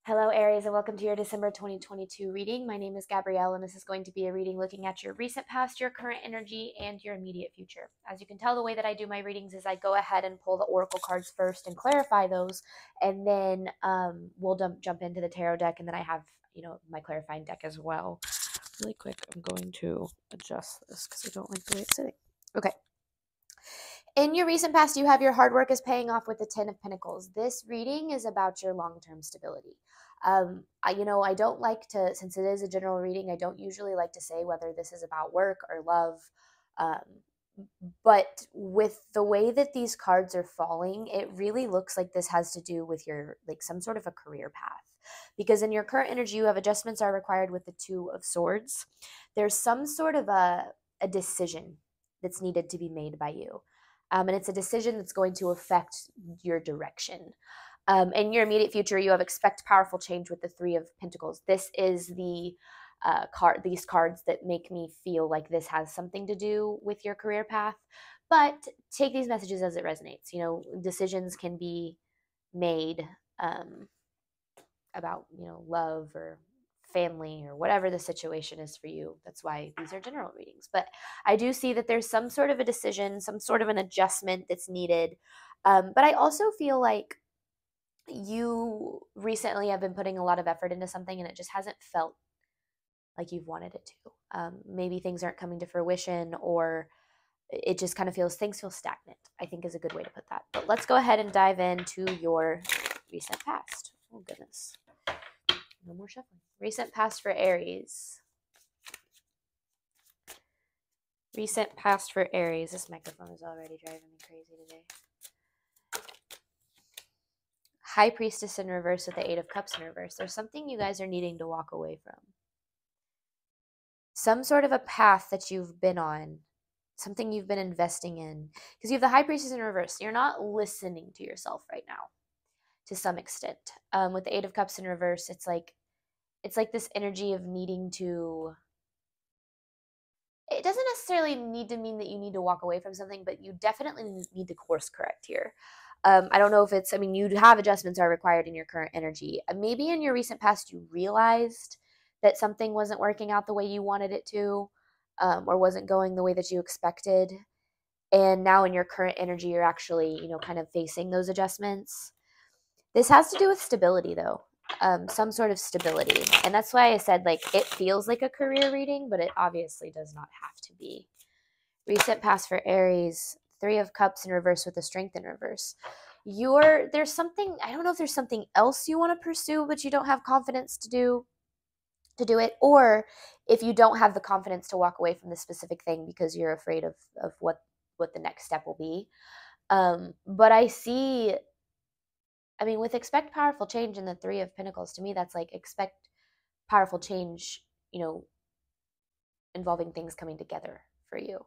Hello, Aries, and welcome to your December 2022 reading. My name is Gabrielle, and this is going to be a reading looking at your recent past, your current energy, and your immediate future. As you can tell, the way that I do my readings is I go ahead and pull the oracle cards first and clarify those, and then we'll jump into the tarot deck, and then I have, my clarifying deck as well. Really quick, I'm going to adjust this because I don't like the way it's sitting. Okay. In your recent past, you have your hard work is paying off with the Ten of Pentacles. This reading is about your long-term stability. I don't like to, since it is a general reading, I don't usually like to say whether this is about work or love. But with the way that these cards are falling, it really looks like this has to do with your, like, some sort of a career path. Because in your current energy, you have adjustments are required with the Two of Swords. There's some sort of a decision that's needed to be made by you. And it's a decision that's going to affect your direction. In your immediate future, you have expect powerful change with the Three of Pentacles. This is the these cards that make me feel like this has something to do with your career path. But take these messages as it resonates. Decisions can be made about, love or family or whatever the situation is for you. That's why these are general readings. But I do see that there's some sort of a decision, some sort of an adjustment that's needed. But I also feel like you recently have been putting a lot of effort into something and it just hasn't felt like you've wanted it to. Maybe things aren't coming to fruition, or it just kind of things feel stagnant, I think is a good way to put that. But let's go ahead and dive into your recent past. Oh, goodness. No more shuffling. Recent past for Aries. Recent past for Aries. This microphone is already driving me crazy today. High Priestess in reverse with the Eight of Cups in reverse. There's something you guys are needing to walk away from. Some sort of a path that you've been on. Something you've been investing in. Because you have the High Priestess in reverse. You're not listening to yourself right now, to some extent. With the Eight of Cups in reverse, it's like this energy of needing to, it doesn't necessarily need to mean that you need to walk away from something, but you definitely need to course correct here. I don't know if it's, you'd have adjustments are required in your current energy. Maybe in your recent past, you realized that something wasn't working out the way you wanted it to, or wasn't going the way that you expected. And now in your current energy, you're actually, kind of facing those adjustments. This has to do with stability, though. Some sort of stability. And that's why I said, like, it feels like a career reading, but it obviously does not have to be. Recent past for Aries, Three of Cups in reverse with the Strength in reverse. There's something, I don't know if there's something else you want to pursue, but you don't have confidence to do it, or if you don't have the confidence to walk away from this specific thing because you're afraid of what the next step will be. But I see, with expect powerful change in the Three of Pentacles, to me, that's like expect powerful change, involving things coming together for you.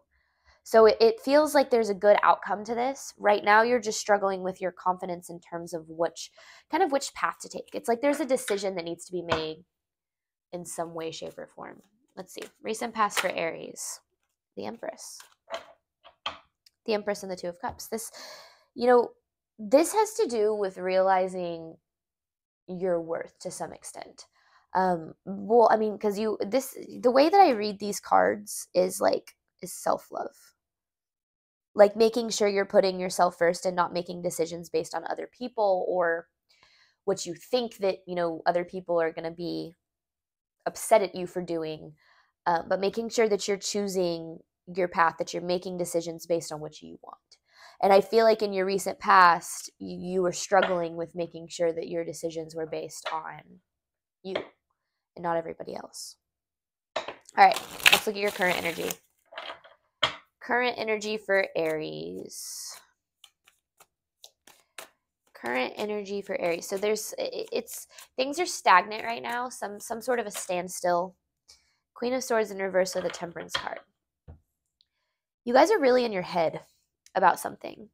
So it feels like there's a good outcome to this. Right now, you're just struggling with your confidence in terms of which path to take. It's like there's a decision that needs to be made in some way, shape, or form. Let's see. Recent past for Aries. The Empress. The Empress and the Two of Cups. This has to do with realizing your worth to some extent. Because the way that I read these cards is self-love. Like making sure you're putting yourself first and not making decisions based on other people or what you think that, other people are going to be upset at you for doing. But making sure that you're choosing your path, that you're making decisions based on what you want. And I feel like in your recent past, you were struggling with making sure that your decisions were based on you and not everybody else. All right, let's look at your current energy. Current energy for Aries. Current energy for Aries. So things are stagnant right now. Some sort of a standstill. Queen of Swords in reverse with the Temperance card. You guys are really in your head about something.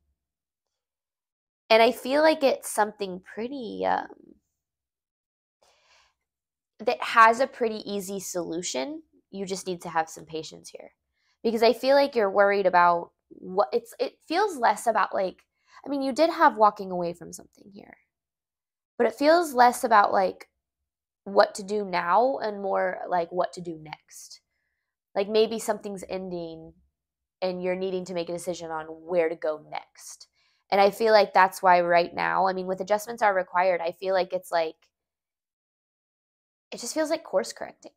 And I feel like it's something pretty, that has a pretty easy solution. You just need to have some patience here. Because I feel like you're worried about it feels less about you did have walking away from something here. But it feels less about what to do now and more like what to do next. Like maybe something's ending and you're needing to make a decision on where to go next. And I feel like that's why right now, I mean, with adjustments are required, I feel like it's like, it just feels like course correcting.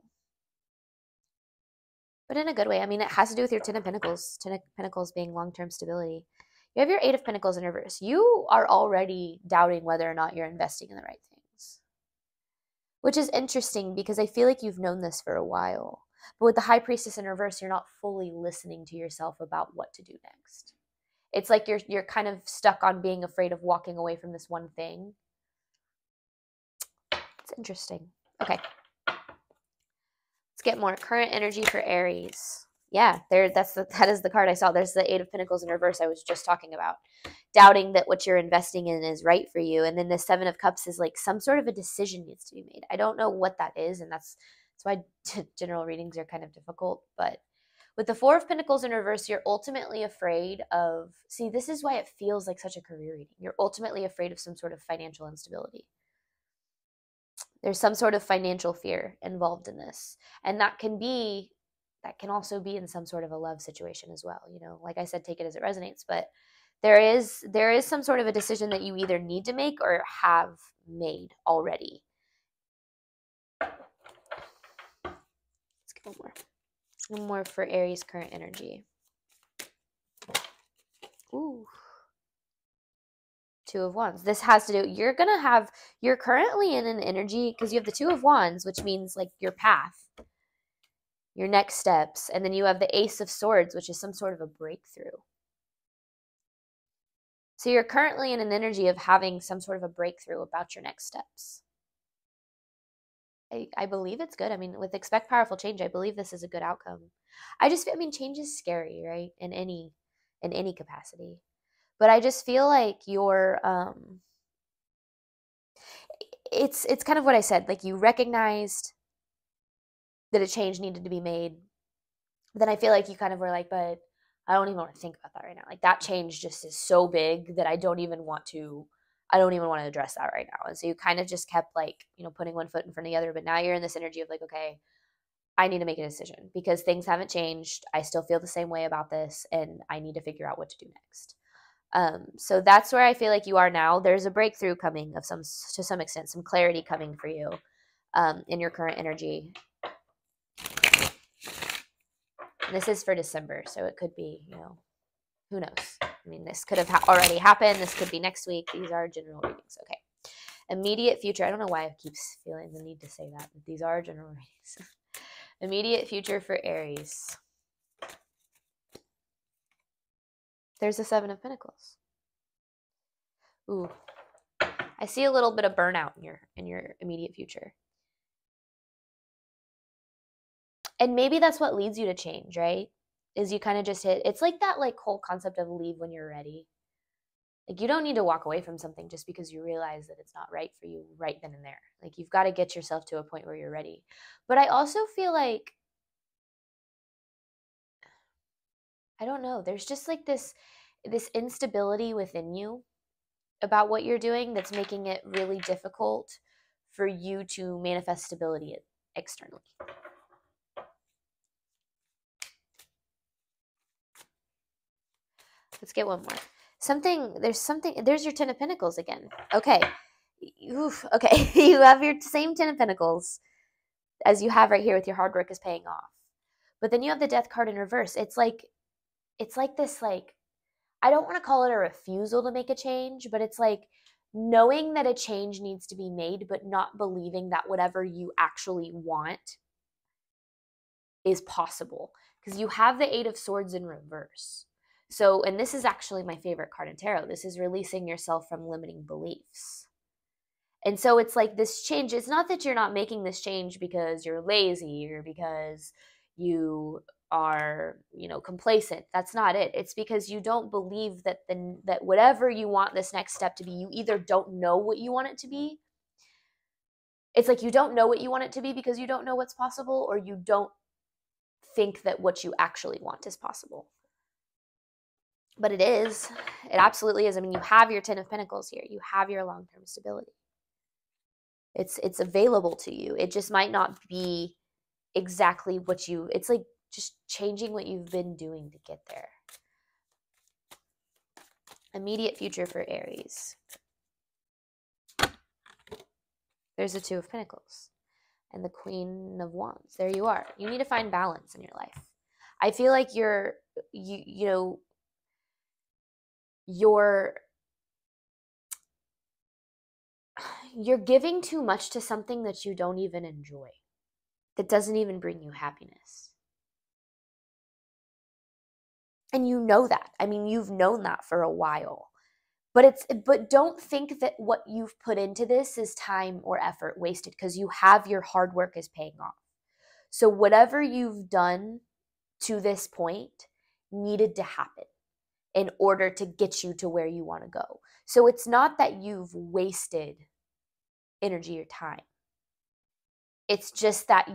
But in a good way. I mean, it has to do with your Ten of Pentacles. Ten of Pentacles being long-term stability. You have your Eight of Pentacles in reverse. You are already doubting whether or not you're investing in the right things. Which is interesting because I feel like you've known this for a while. But with the High Priestess in reverse, you're not fully listening to yourself about what to do next. It's like you're kind of stuck on being afraid of walking away from this one thing. It's interesting. Okay. Let's get more current energy for Aries. Yeah, that is the card I saw. There's the Eight of Pentacles in reverse I was just talking about. Doubting that what you're investing in is right for you. And then the Seven of Cups is like some sort of a decision needs to be made. I don't know what that is, and that's why general readings are kind of difficult. But with the Four of Pentacles in reverse, you're ultimately afraid of, see, this is why it feels like such a career reading. You're ultimately afraid of some sort of financial instability. There's some sort of financial fear involved in this. And that can also be in some sort of a love situation as well. You know, like I said, take it as it resonates, but there is some sort of a decision that you either need to make or have made already. Let's get one more. One more for Aries current energy. Ooh. Two of Wands. This has to do, you're currently in an energy, because you have the Two of Wands, which means like your path, your next steps. And then you have the Ace of Swords, which is some sort of a breakthrough. So you're currently in an energy of having some sort of a breakthrough about your next steps. I believe it's good. I mean, with expect powerful change, I believe this is a good outcome. Change is scary, right? In any capacity. But I just feel like it's kind of what I said. Like you recognized that a change needed to be made. Then I feel like you kind of were like, but I don't even want to think about that right now. Like that change just is so big that I don't even want to address that right now. And so you kind of just kept like, putting one foot in front of the other. But now you're in this energy of like, okay, I need to make a decision because things haven't changed. I still feel the same way about this and I need to figure out what to do next. So that's where I feel like you are now. There's a breakthrough coming to some extent, some clarity coming for you in your current energy. And this is for December, so it could be, who knows? I mean, this could have already happened. This could be next week. These are general readings. Okay. Immediate future. I don't know why I keep feeling the need to say that, but these are general readings. Immediate future for Aries. There's the Seven of Pentacles. Ooh. I see a little bit of burnout in your immediate future. And maybe that's what leads you to change, right? Is you kind of just it's like that like whole concept of leave when you're ready. Like you don't need to walk away from something just because you realize that it's not right for you right then and there. Like you've got to get yourself to a point where you're ready. But I also feel like, I don't know, there's just like this instability within you about what you're doing that's making it really difficult for you to manifest stability externally. Let's get one more. There's your Ten of Pentacles again. Okay. Oof, okay. You have your same Ten of Pentacles as you have right here with your hard work is paying off. But then you have the Death card in reverse. It's like this, like, I don't want to call it a refusal to make a change, but it's like knowing that a change needs to be made, but not believing that whatever you actually want is possible. Because you have the Eight of Swords in reverse. So, and this is actually my favorite card in tarot. This is releasing yourself from limiting beliefs. And so it's like this change. It's not that you're not making this change because you're lazy or because you are, complacent. That's not it. It's because you don't believe that that whatever you want this next step to be, you either don't know what you want it to be. It's like you don't know what you want it to be because you don't know what's possible, or you don't think that what you actually want is possible. But it is. It absolutely is. I mean, you have your Ten of Pentacles here. You have your long-term stability. It's available to you. It just might not be exactly what it's like just changing what you've been doing to get there. Immediate future for Aries. There's the Two of Pentacles and the Queen of Wands. There you are. You need to find balance in your life. I feel like you're giving too much to something that you don't even enjoy, that doesn't even bring you happiness. And you know that. I mean, you've known that for a while. But don't think that what you've put into this is time or effort wasted, because your hard work is paying off. So whatever you've done to this point needed to happen in order to get you to where you want to go. So it's not that you've wasted energy or time. It's just that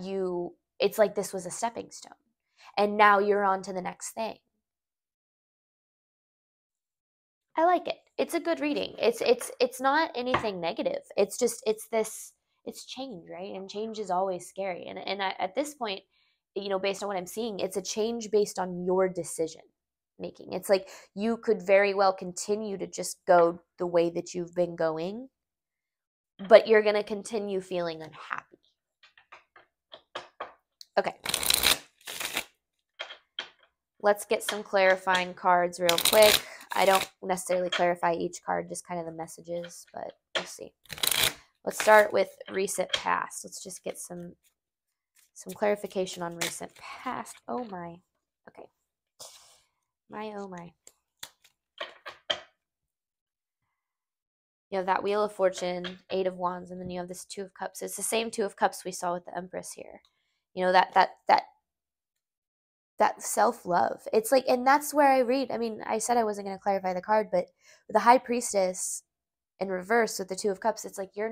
it's like this was a stepping stone and now you're on to the next thing. I like it. It's a good reading. It's not anything negative. It's change, right? And change is always scary. And at this point, based on what I'm seeing, it's a change based on your decision making. It's like you could very well continue to just go the way that you've been going, but you're going to continue feeling unhappy. Okay. Let's get some clarifying cards real quick. I don't necessarily clarify each card, just kind of the messages, but we'll see. Let's start with recent past. Let's just get some clarification on recent past. Oh my. Okay. Oh my. You have that Wheel of Fortune, Eight of Wands, and then you have this Two of Cups. It's the same Two of Cups we saw with the Empress here. That self-love. It's like, and that's where I read, I mean, I said I wasn't going to clarify the card, but with the High Priestess in reverse with the Two of Cups, it's like you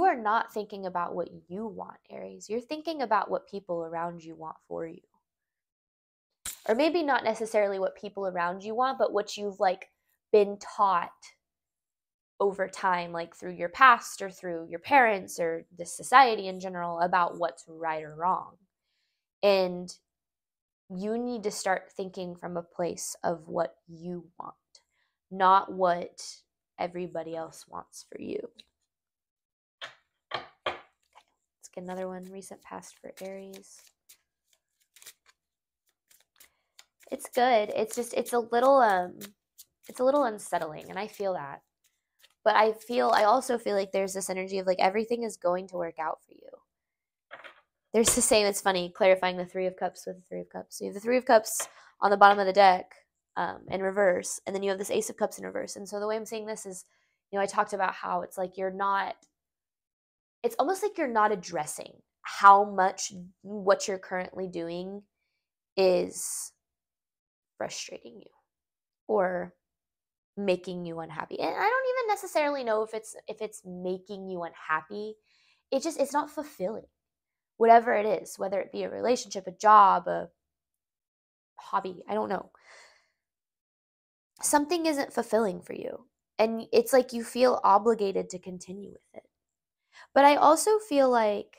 are not thinking about what you want, Aries. You're thinking about what people around you want for you. Or maybe not necessarily what people around you want, but what you've been taught over time, like through your past or through your parents or the society in general, about what's right or wrong. And you need to start thinking from a place of what you want, not what everybody else wants for you. Okay, let's get another one. Recent past for Aries. It's good. It's a little unsettling, and I feel that. But I also feel like there's this energy of everything is going to work out for you. There's the same, it's funny, clarifying the Three of Cups with the Three of Cups. So you have the Three of Cups on the bottom of the deck in reverse, and then you have this Ace of Cups in reverse. And so the way I'm saying this is, I talked about how it's like it's almost like you're not addressing how much what you're currently doing is frustrating you or making you unhappy. And I don't even necessarily know if it's making you unhappy. It's not fulfilling. Whatever it is, whether it be a relationship, a job, a hobby, I don't know. Something isn't fulfilling for you. And it's like you feel obligated to continue with it. But I also feel like,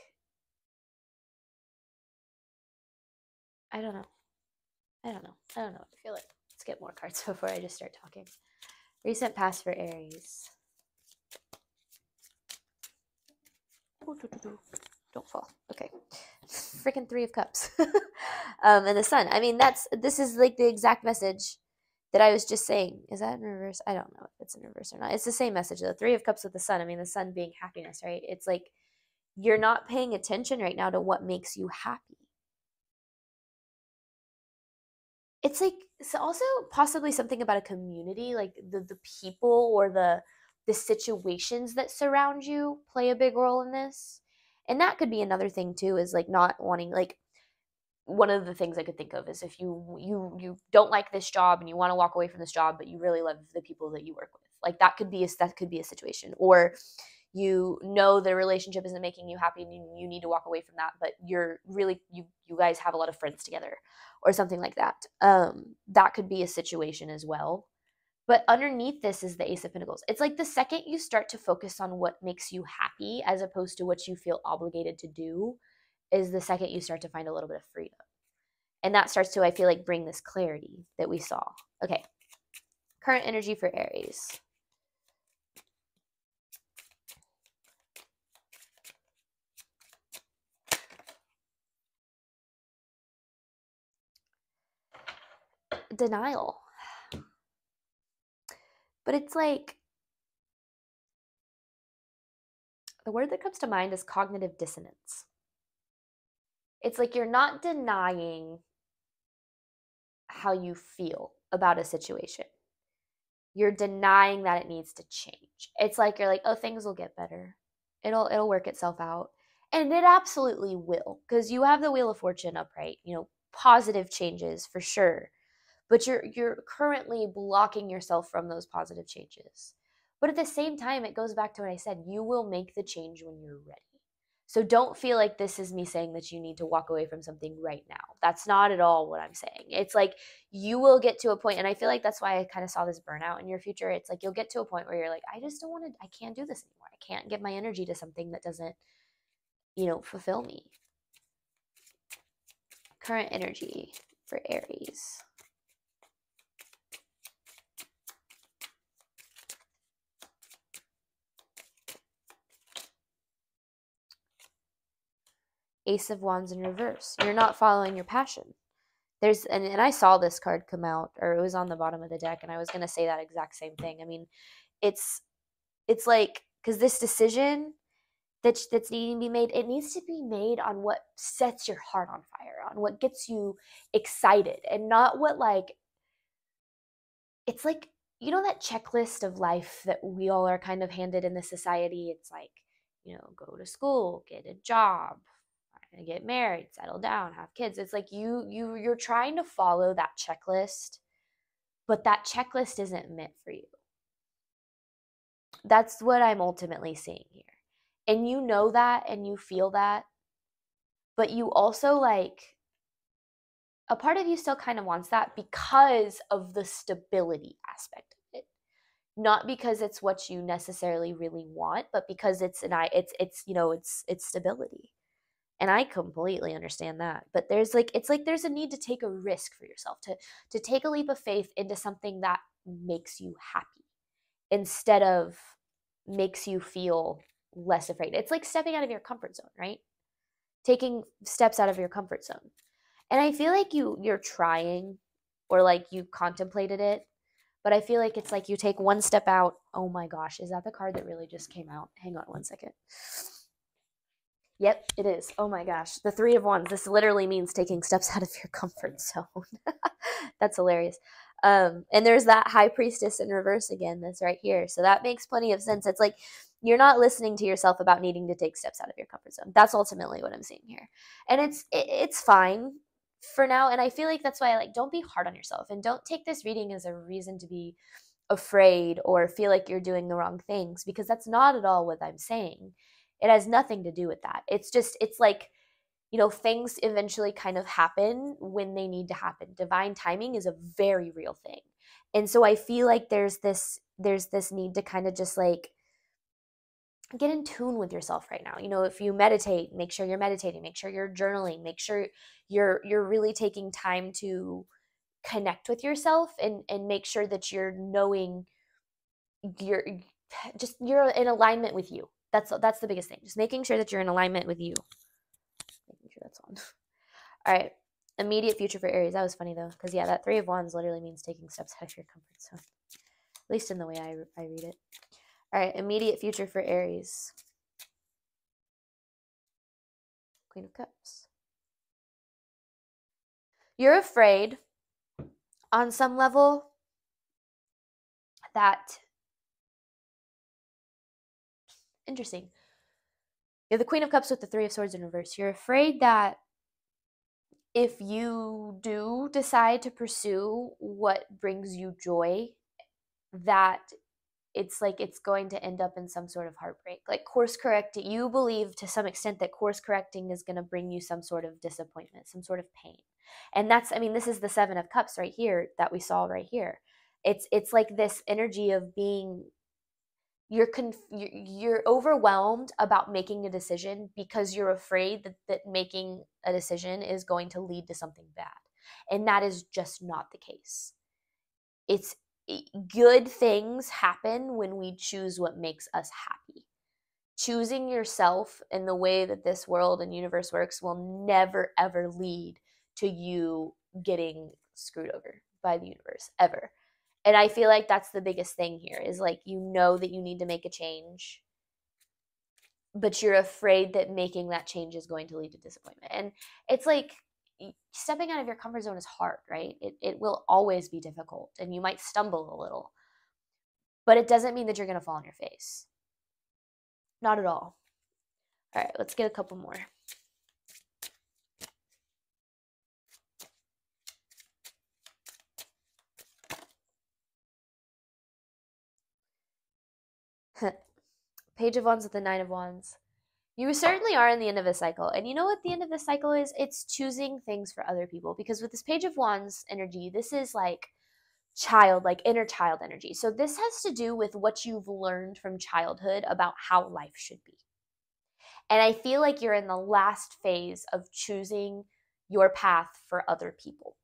I don't know. I feel like, let's get more cards before I just start talking. Recent past for Aries. Don't fall. Okay. Freaking Three of Cups. And the Sun. I mean, this is like the exact message that I was just saying. Is that in reverse? I don't know if it's in reverse or not. It's the same message, though. Three of Cups with the Sun. I mean, the Sun being happiness, right? It's like you're not paying attention right now to what makes you happy. It's like, it's also possibly something about a community, like the people or the situations that surround you play a big role in this. And that could be another thing too, is not wanting, one of the things I could think of is if you don't like this job and you want to walk away from this job, but you really love the people that you work with. That could be a situation. Or the relationship isn't making you happy and you need to walk away from that, but you're really, you guys have a lot of friends together or something like that. That could be a situation as well. But underneath this is the Ace of Pentacles. It's like the second you start to focus on what makes you happy as opposed to what you feel obligated to do is the second you start to find a little bit of freedom. And that starts to, I feel like, bring this clarity that we saw. Okay. Current energy for Aries. Denial. But it's like, the word that comes to mind is cognitive dissonance. It's like you're not denying how you feel about a situation. You're denying that it needs to change. It's like you're like, oh, things will get better. It'll work itself out. And it absolutely will, because you have the Wheel of Fortune upright, positive changes for sure. But you're currently blocking yourself from those positive changes. But at the same time, it goes back to what I said, you will make the change when you're ready. So don't feel like this is me saying that you need to walk away from something right now. That's not at all what I'm saying. It's like you will get to a point, and I feel like that's why I kind of saw this burnout in your future. It's like you'll get to a point where you're like, I just don't want to, I can't do this anymore. I can't give my energy to something that doesn't, fulfill me. Current energy for Aries. Ace of Wands in reverse. You're not following your passion. And I saw this card come out, or it was on the bottom of the deck, and I was going to say that exact same thing. I mean, it's like, because this decision that's needing to be made, it needs to be made on what sets your heart on fire, on what gets you excited, and not what, like, it's like, that checklist of life that we all are kind of handed in this society. It's like, go to school, get a job, get married, settle down, have kids. It's like you're trying to follow that checklist, but that checklist isn't meant for you. That's what I'm ultimately seeing here. And you know that, and you feel that, but you also, like, a part of you still kind of wants that because of the stability aspect of it. Not because it's what you necessarily really want, but because it's stability. And I completely understand that. But it's like there's a need to take a risk for yourself, to take a leap of faith into something that makes you happy instead of makes you feel less afraid. It's like stepping out of your comfort zone, right? Taking steps out of your comfort zone. And I feel like you're trying, or like you contemplated it, but I feel like it's like you take one step out. Oh my gosh, is that the card that really just came out? Hang on one second. Yep, it is. Oh my gosh. The Three of Wands. This literally means taking steps out of your comfort zone. That's hilarious. And there's that High Priestess in reverse again. That's right here. So that makes plenty of sense. It's like you're not listening to yourself about needing to take steps out of your comfort zone. That's ultimately what I'm seeing here. And it's fine for now. And I feel like that's why I like, don't be hard on yourself, and don't take this reading as a reason to be afraid or feel like you're doing the wrong things, because that's not at all what I'm saying. It has nothing to do with that. It's like, things eventually kind of happen when they need to happen. Divine timing is a very real thing. And so I feel like there's this need to kind of just like get in tune with yourself right now. If you meditate, make sure you're meditating, make sure you're journaling, make sure you're really taking time to connect with yourself, and make sure that you're knowing you're in alignment with you. That's the biggest thing. Just making sure that you're in alignment with you. Making sure that's on. All right. Immediate future for Aries. That was funny though, because yeah, that Three of Wands literally means taking steps out of your comfort zone. At least in the way I read it. All right. Immediate future for Aries. Queen of Cups. You're afraid on some level that, interesting. You're the Queen of Cups with the Three of Swords in reverse. You're afraid that if you do decide to pursue what brings you joy, that it's like it's going to end up in some sort of heartbreak. Like course correcting, you believe to some extent that course correcting is going to bring you some sort of disappointment, some sort of pain. And this is the Seven of Cups right here that we saw right here. It's like this energy of being, you're overwhelmed about making a decision because you're afraid that making a decision is going to lead to something bad. And that is just not the case. It's good things happen when we choose what makes us happy. Choosing yourself in the way that this world and universe works will never ever lead to you getting screwed over by the universe, ever. And I feel like that's the biggest thing here, is like, you know that you need to make a change, but you're afraid that making that change is going to lead to disappointment. And it's like, stepping out of your comfort zone is hard, right? It will always be difficult, and you might stumble a little, but it doesn't mean that you're going to fall on your face. Not at all. All right, let's get a couple more. Page of Wands with the Nine of Wands. You certainly are in the end of a cycle. And you know what the end of the cycle is? It's choosing things for other people. Because with this Page of Wands energy, this is like child, like inner child energy. So this has to do with what you've learned from childhood about how life should be. And I feel like you're in the last phase of choosing your path for other people.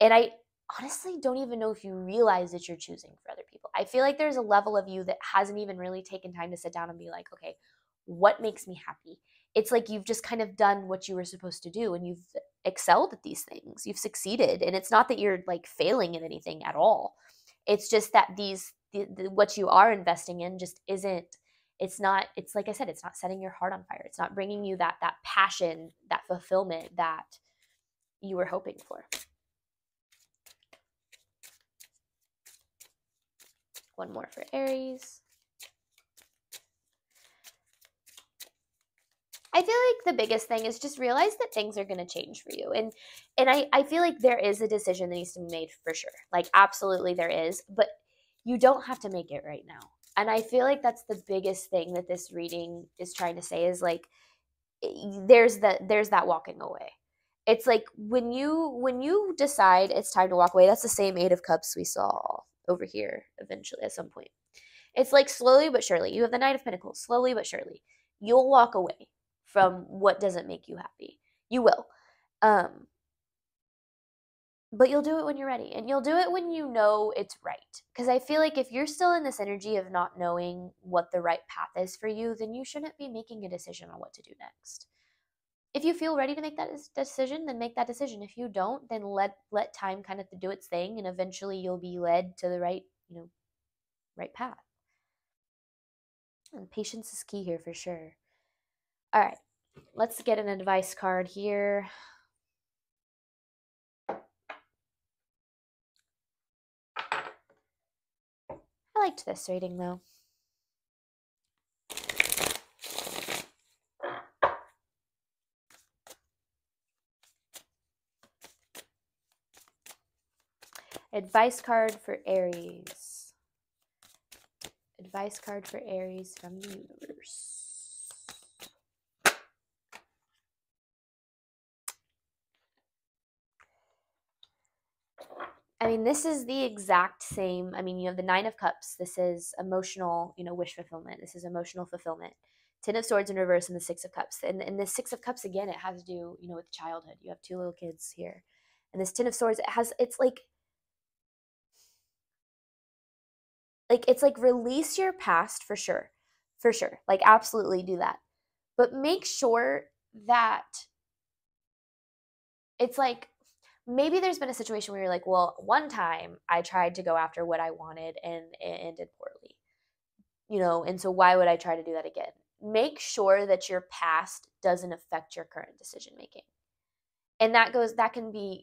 And I honestly don't even know if you realize that you're choosing for other people. I feel like there's a level of you that hasn't even really taken time to sit down and be like, okay, what makes me happy? It's like you've just kind of done what you were supposed to do, and you've excelled at these things. You've succeeded. And it's not that you're like failing at anything at all. It's just that what you are investing in just isn't, it's like I said, it's not setting your heart on fire. It's not bringing you that passion, that fulfillment that you were hoping for. One more for Aries. I feel like the biggest thing is just realize that things are going to change for you. And I feel like there is a decision that needs to be made for sure. Like, absolutely there is. But you don't have to make it right now. And I feel like that's the biggest thing that this reading is trying to say, is like, there's that walking away. It's like when you decide it's time to walk away, that's the same Eight of Cups we saw over here eventually at some point. It's like slowly but surely. You have the Knight of Pentacles. Slowly but surely, you'll walk away from what doesn't make you happy. You will. But you'll do it when you're ready, and you'll do it when you know it's right. Because I feel like if you're still in this energy of not knowing what the right path is for you, then you shouldn't be making a decision on what to do next. If you feel ready to make that decision, then make that decision. If you don't, then let time kind of do its thing, and eventually you'll be led to the right path. And patience is key here for sure. All right, let's get an advice card here. I liked this reading though. Advice card for Aries. Advice card for Aries from the universe. I mean, this is the exact same. I mean, you have the Nine of Cups. This is emotional, wish fulfillment. This is emotional fulfillment. Ten of Swords in reverse, and the Six of Cups. And the Six of Cups, again, it has to do, with childhood. You have two little kids here. And this Ten of Swords, it's like release your past for sure. For sure. Like, absolutely do that. But make sure that it's like, maybe there's been a situation where you're like, well, one time I tried to go after what I wanted and it ended poorly, and so why would I try to do that again? Make sure that your past doesn't affect your current decision making. And that can be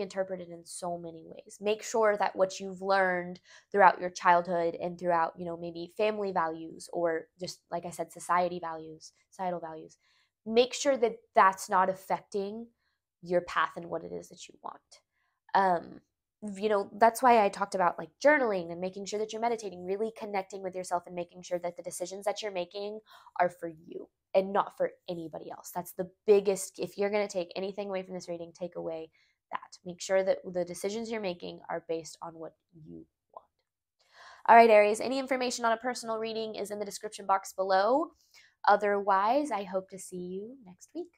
interpreted in so many ways. Make sure that what you've learned throughout your childhood and throughout, maybe family values, or just, like I said, societal values, make sure that that's not affecting your path and what it is that you want. That's why I talked about like journaling and making sure that you're meditating, really connecting with yourself and making sure that the decisions that you're making are for you and not for anybody else. That's the biggest, if you're going to take anything away from this reading, take away that. Make sure that the decisions you're making are based on what you want. All right, Aries, any information on a personal reading is in the description box below. Otherwise, I hope to see you next week.